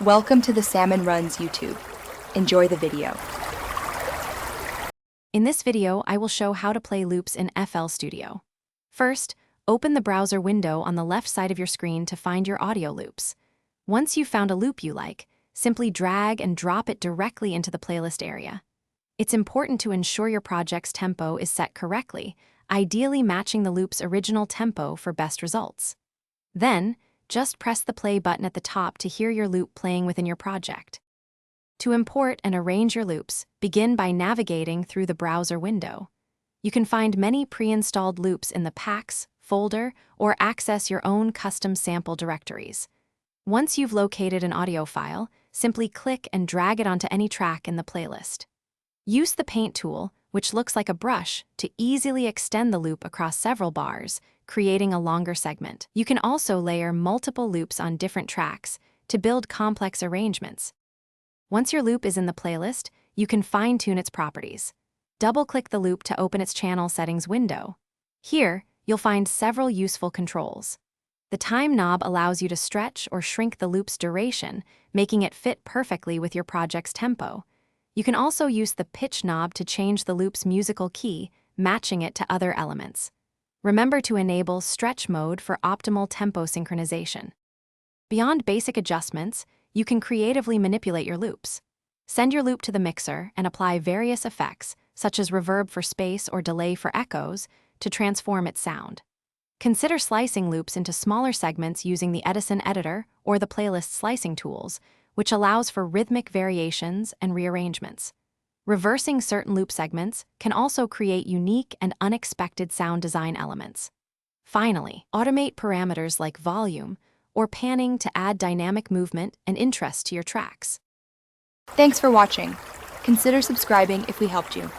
Welcome to the Salmon Runs YouTube. Enjoy the video. In this video, I will show how to play loops in FL Studio. First, open the browser window on the left side of your screen to find your audio loops. Once you've found a loop you like, simply drag and drop it directly into the playlist area. It's important to ensure your project's tempo is set correctly, ideally matching the loop's original tempo for best results. Then, just press the play button at the top to hear your loop playing within your project. To import and arrange your loops, begin by navigating through the browser window. You can find many pre-installed loops in the packs, folder, or access your own custom sample directories. Once you've located an audio file, simply click and drag it onto any track in the playlist. Use the Paint tool, which looks like a brush, to easily extend the loop across several bars, creating a longer segment. You can also layer multiple loops on different tracks to build complex arrangements. Once your loop is in the playlist, you can fine-tune its properties. Double-click the loop to open its channel settings window. Here, you'll find several useful controls. The time knob allows you to stretch or shrink the loop's duration, making it fit perfectly with your project's tempo. You can also use the pitch knob to change the loop's musical key, matching it to other elements. Remember to enable stretch mode for optimal tempo synchronization. Beyond basic adjustments, you can creatively manipulate your loops. Send your loop to the mixer and apply various effects, such as reverb for space or delay for echoes, to transform its sound. Consider slicing loops into smaller segments using the Edison editor or the playlist slicing tools, which allows for rhythmic variations and rearrangements. Reversing certain loop segments can also create unique and unexpected sound design elements. Finally, automate parameters like volume or panning to add dynamic movement and interest to your tracks. Thanks for watching. Consider subscribing if we helped you.